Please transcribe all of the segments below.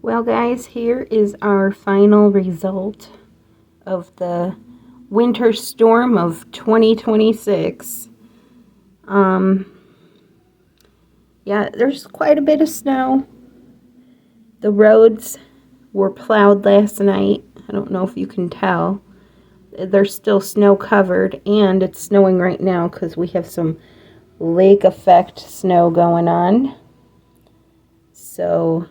Well, guys, here is our final result of the winter storm of 2026. Yeah, there's quite a bit of snow. The roads were plowed last night. I don't know if you can tell. They're still snow covered, and it's snowing right now because we have some lake effect snow going on. So,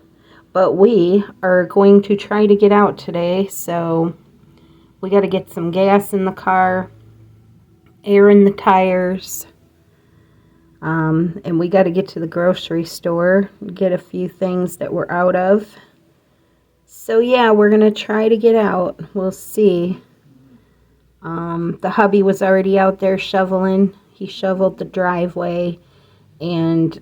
but we are going to try to get out today, so we got to get some gas in the car, air in the tires, and we got to get to the grocery store, get a few things that we're out of. So yeah, we're going to try to get out. We'll see. The hubby was already out there shoveling. He shoveled the driveway and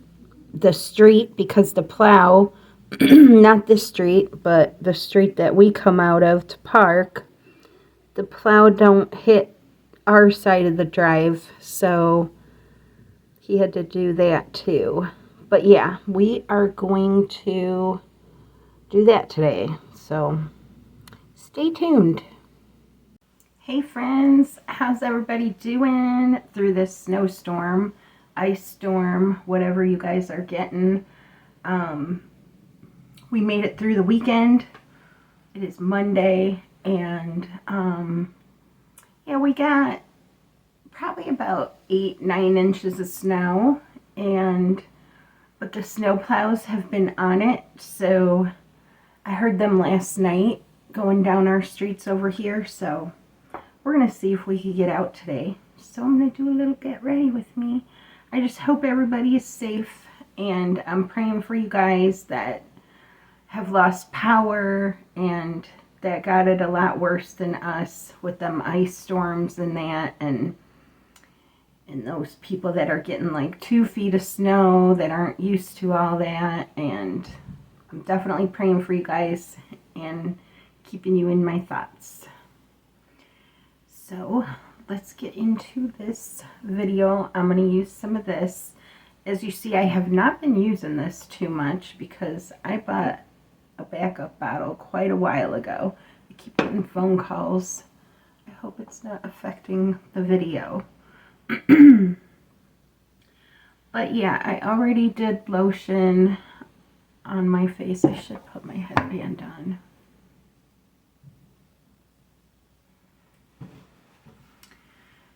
the street because the plow, not this street, but the street that we come out of to park, the plow don't hit our side of the drive, so he had to do that too. But yeah, we are going to do that today, so stay tuned. Hey friends, how's everybody doing through this snowstorm, ice storm, whatever you guys are getting? We made it through the weekend. It is Monday, and yeah, we got probably about 8-9 inches of snow, but the snow plows have been on it, so I heard them last night going down our streets over here, so we're gonna see if we can get out today. So I'm gonna do a little get ready with me. I just hope everybody is safe, and I'm praying for you guys that have lost power and that got it a lot worse than us with them ice storms and that, and those people that are getting like 2 feet of snow that aren't used to all that. And I'm definitely praying for you guys and keeping you in my thoughts. So let's get into this video. I'm going to use some of this. As you see, I have not been using this too much because I bought a backup bottle quite a while ago. I keep getting phone calls. I hope it's not affecting the video. But yeah, I already did lotion on my face. I should put my headband on.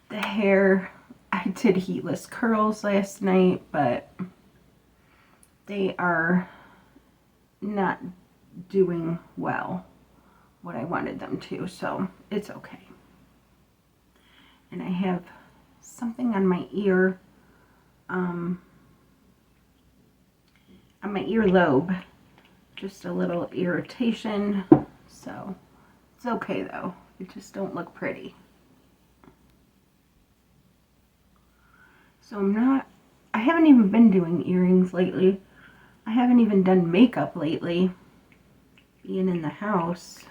The hair, I did heatless curls last night, but they are not doing well what I wanted them to, so it's okay. And I have something on my ear, on my earlobe, just a little irritation, so it's okay though. It just don't look pretty. So I haven't even been doing earrings lately. I haven't even done makeup lately, being in the house.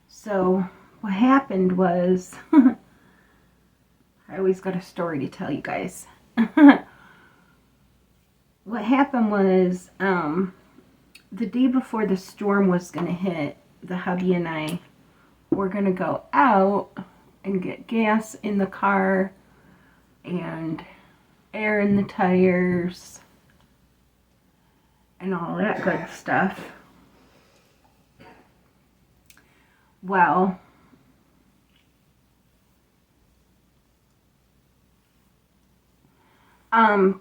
So what happened was, I always got a story to tell you guys. What happened was, the day before the storm was going to hit, the hubby and I were going to go out and get gas in the car and air in the tires and all that good stuff. Well, I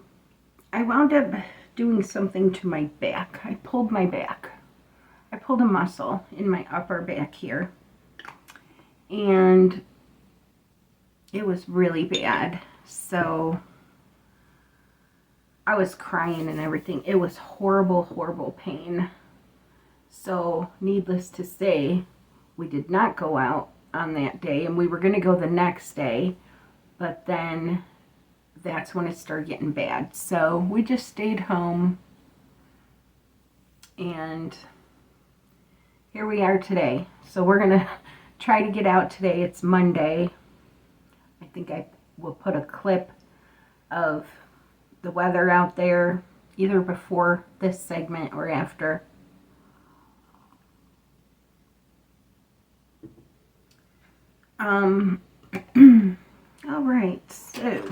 wound up doing something to my back. I pulled my back. I pulled a muscle in my upper back here, and it was really bad. So I was crying and everything. It was horrible, horrible pain. So needless to say, we did not go out on that day, and we were going to go the next day, but then that's when it started getting bad. So we just stayed home, and here we are today. So we're going to try to get out today. It's Monday. I think I will put a clip of the weather out there either before this segment or after. All right, so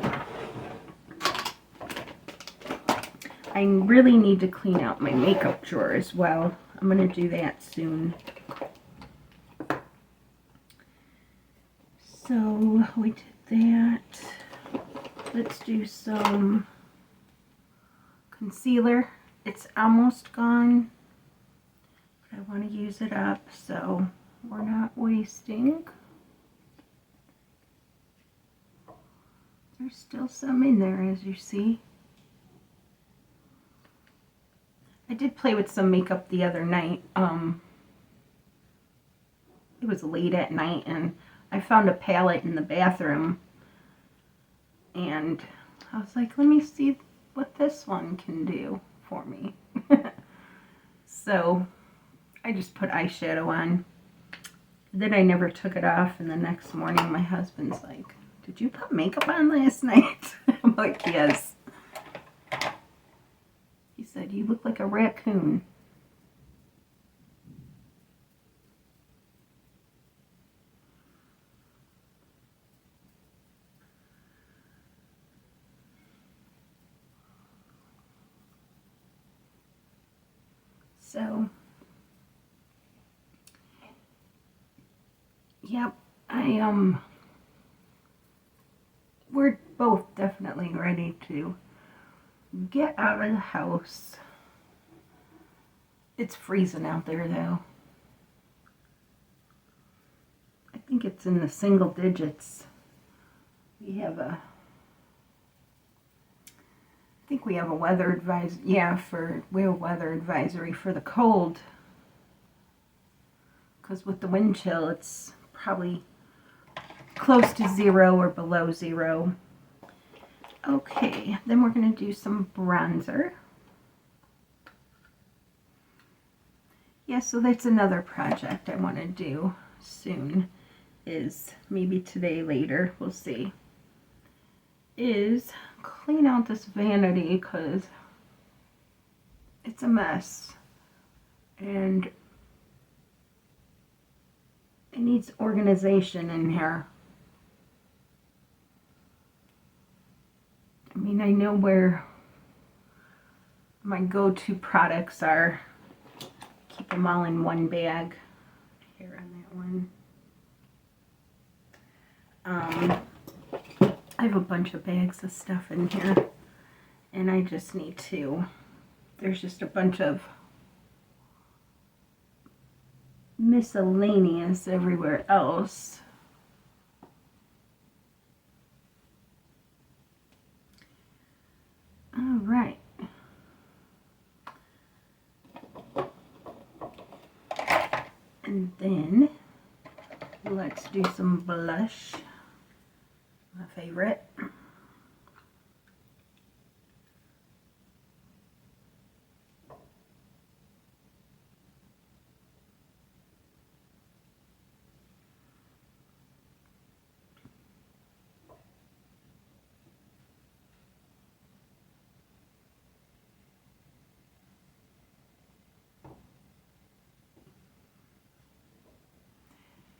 I really need to clean out my makeup drawer as well. I'm going to do that soon. So we did that. Let's do some concealer. It's almost gone, but I want to use it up, so we're not wasting. There's still some in there, as you see. I did play with some makeup the other night. It was late at night, and I found a palette in the bathroom, and I was like, let me see what this one can do for me. So I just put eyeshadow on. Then I never took it off, and the next morning my husband's like, did you put makeup on last night? I'm like, yes. He said, you look like a raccoon. So, yep, we're both definitely ready to get out of the house. It's freezing out there, though. I think it's in the single digits. I think we have a weather advisory. Yeah, we have a weather advisory for the cold. Because with the wind chill, it's probably close to 0 or below 0. Okay, then we're going to do some bronzer. Yeah, so that's another project I want to do soon, is maybe today, later, we'll see, is clean out this vanity because it's a mess and it needs organization in here. I mean, I know where my go-to products are. Keep them all in one bag. Here on that one. I have a bunch of bags of stuff in here, and I just need to, there's just a bunch of miscellaneous everywhere else. All right. And then let's do some blush, my favorite.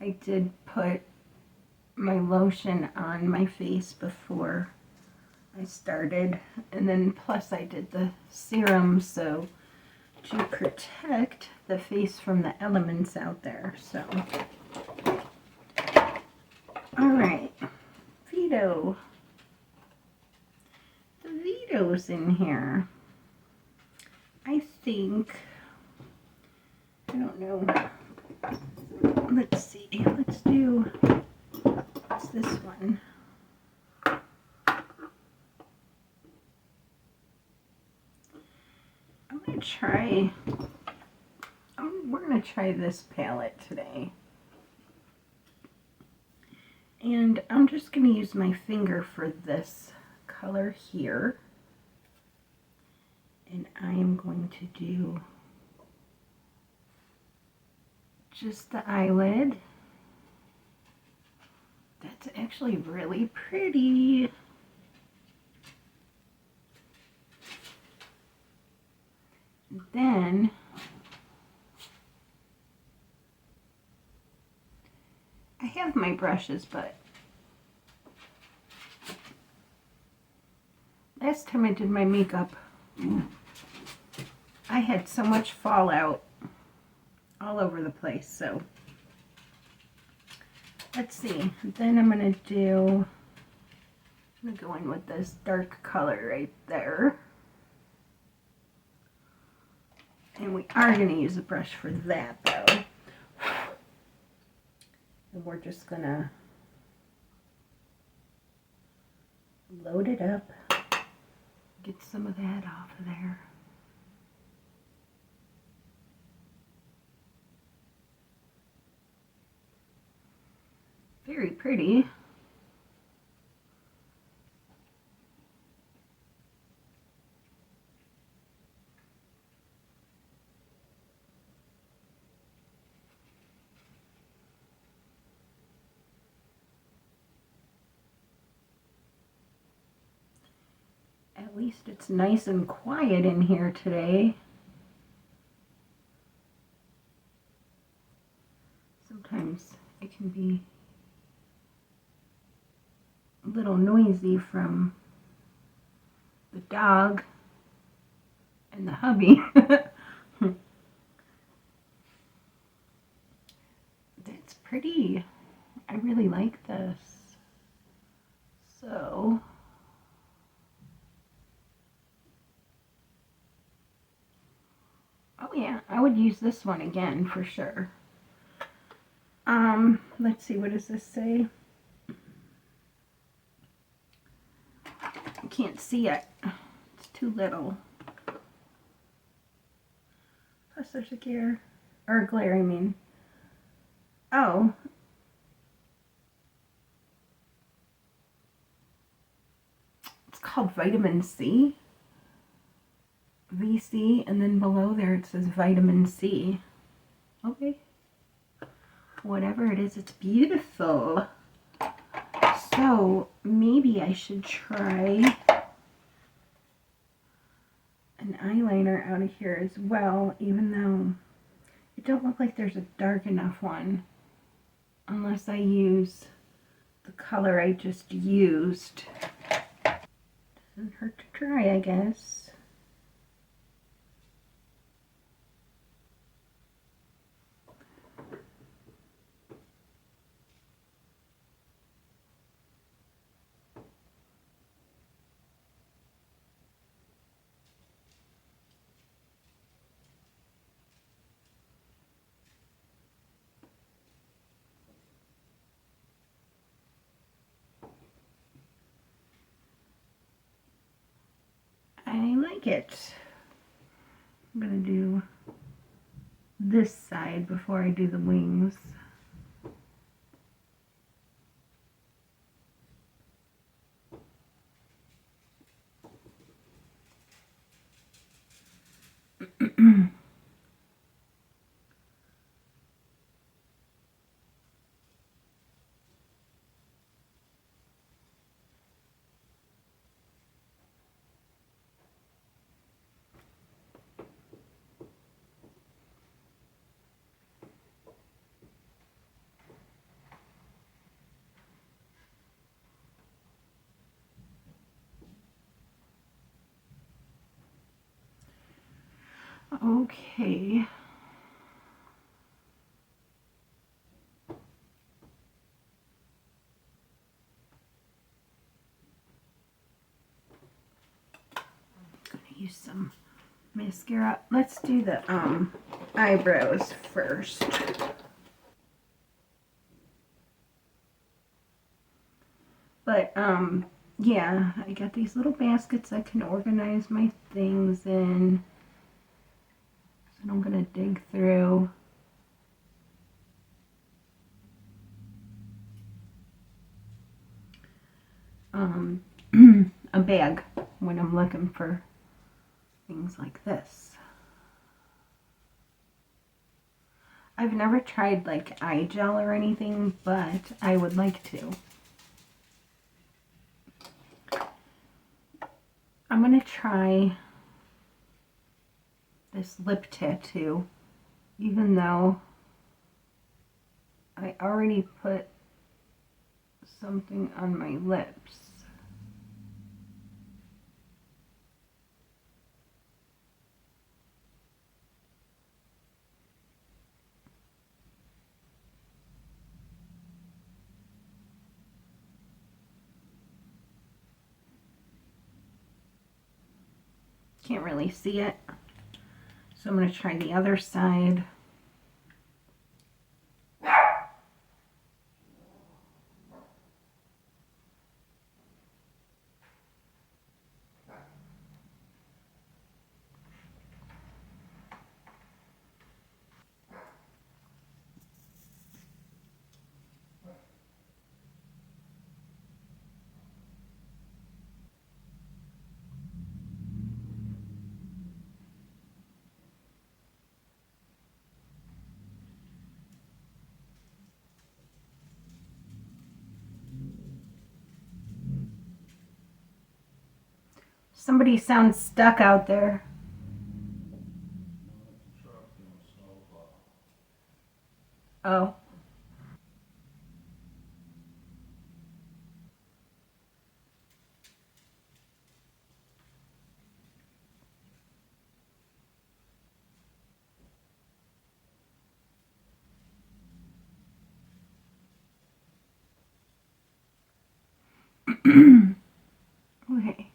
I did put my lotion on my face before I started, and then plus I did the serum so to protect the face from the elements out there. So all right, Vito, the Vito's in here. I think, I don't know, let's see, let's do, what's this one? I'm going to try, we're going to try this palette today. And I'm just going to use my finger for this color here. And I am going to do just the eyelid. That's actually really pretty. Then I have have my brushes, but last time I did my makeup, I had so much fallout all over the place. So let's see. Then I'm going to go in with this dark color right there. And we are going to use a brush for that though. And we're just going to load it up. Get some of that off of there. Very pretty. At least it's nice and quiet in here today. Sometimes it can be a little noisy from the dog and the hubby. That's pretty. I really like this. So oh yeah, I would use this one again for sure. Let's see, what does this say? I can't see it. It's too little. Plus there's a glare, or glare I mean. Oh. It's called vitamin C. VC, and then below there it says vitamin C. Okay. Whatever it is, it's beautiful. So maybe I should try an eyeliner out of here as well, even though it don't look like there's a dark enough one, unless I use the color I just used. Doesn't hurt to try, I guess. I like it. I'm gonna do this side before I do the wings. Okay. Gonna use some mascara. Let's do the eyebrows first. But yeah, I got these little baskets I can organize my things in. So I'm gonna dig through. A bag when I'm looking for things like this. I've never tried like eye gel or anything, but I would like to. I'm gonna try this lip tattoo, even though I already put something on my lips. Can't really see it. So I'm going to try the other side. Somebody sounds stuck out there. Oh. Okay.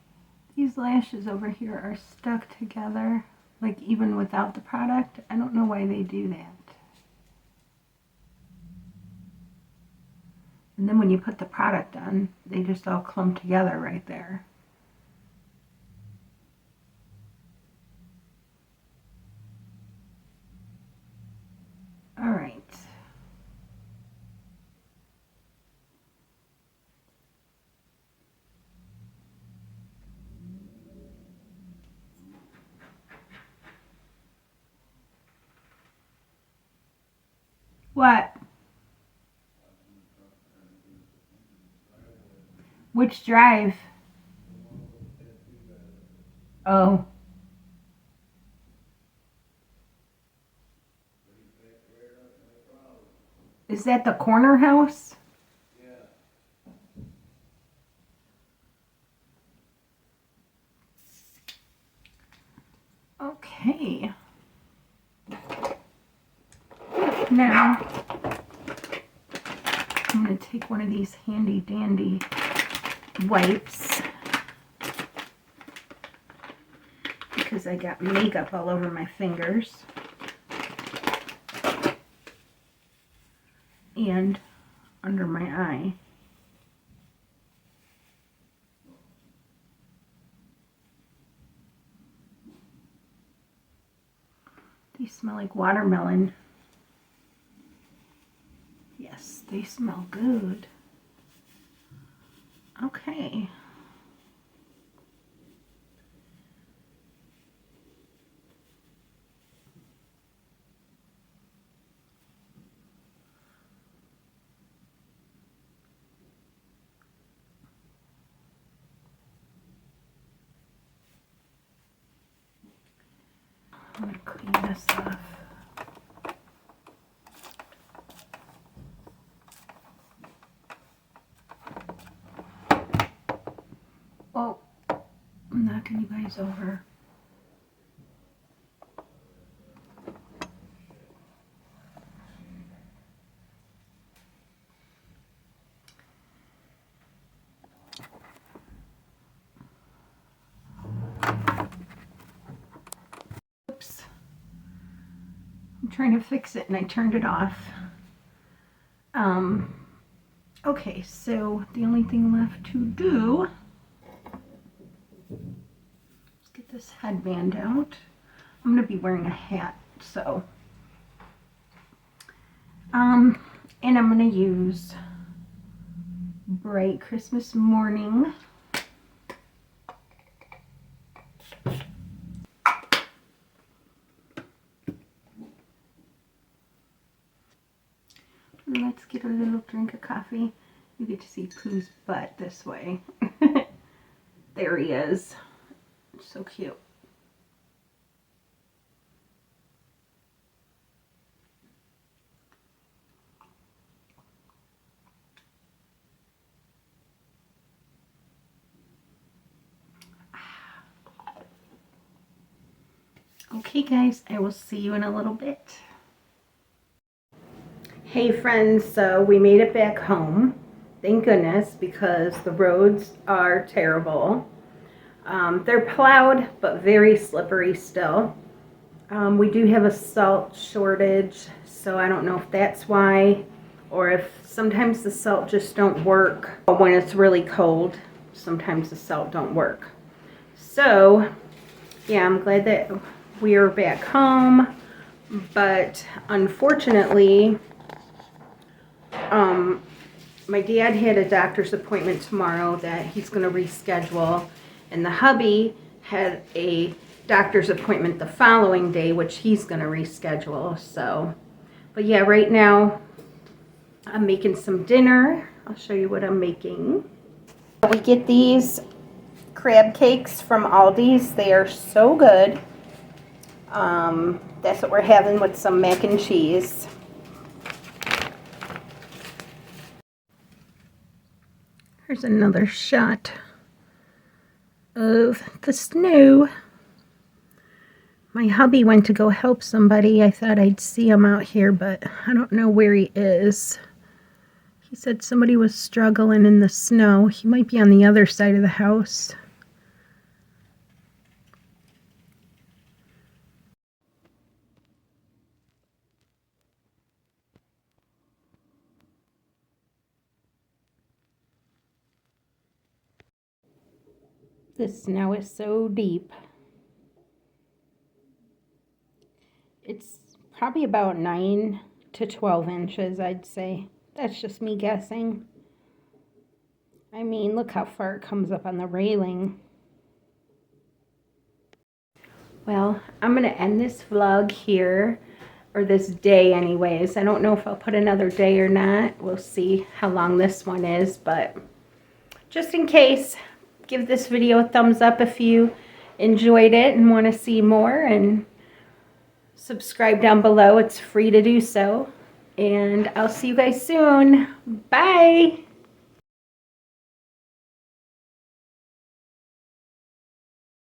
These lashes over here are stuck together, like even without the product. I don't know why they do that. And then when you put the product on, they just all clump together right there. All right. What? Which drive? Oh. Is that the corner house? Okay. Now, I'm going to take one of these handy dandy wipes because I got makeup all over my fingers and under my eye. These smell like watermelon. Yes, they smell good. Okay. I'm going to clean this off. Oh, I'm knocking you guys over. Oops. I'm trying to fix it and I turned it off. Okay, so the only thing left to do is get this headband out. I'm going to be wearing a hat, so. And I'm going to use Bright Christmas Morning. Let's get a little drink of coffee. You get to see Pooh's butt this way. There he is. So cute. Okay guys, I will see you in a little bit. Hey friends, so we made it back home. Thank goodness, because the roads are terrible. They're plowed, but very slippery still. We do have a salt shortage, so I don't know if that's why, or if sometimes the salt just don't work. When it's really cold, sometimes the salt don't work. So, yeah, I'm glad that we are back home, but unfortunately, my dad had a doctor's appointment tomorrow that he's going to reschedule, and the hubby had a doctor's appointment the following day, which he's going to reschedule. So, but yeah, right now I'm making some dinner. I'll show you what I'm making. We get these crab cakes from Aldi's. They are so good. That's what we're having with some mac and cheese. Here's another shot of the snow. My hubby went to go help somebody. I thought I'd see him out here, but I don't know where he is. He said somebody was struggling in the snow. He might be on the other side of the house. The snow is so deep. It's probably about 9 to 12 inches, I'd say. That's just me guessing. I mean, look how far it comes up on the railing. Well, I'm going to end this vlog here, or this day anyways. I don't know if I'll put another day or not. We'll see how long this one is, but just in case, give this video a thumbs up if you enjoyed it and want to see more, and subscribe down below. It's free to do so. And I'll see you guys soon. Bye!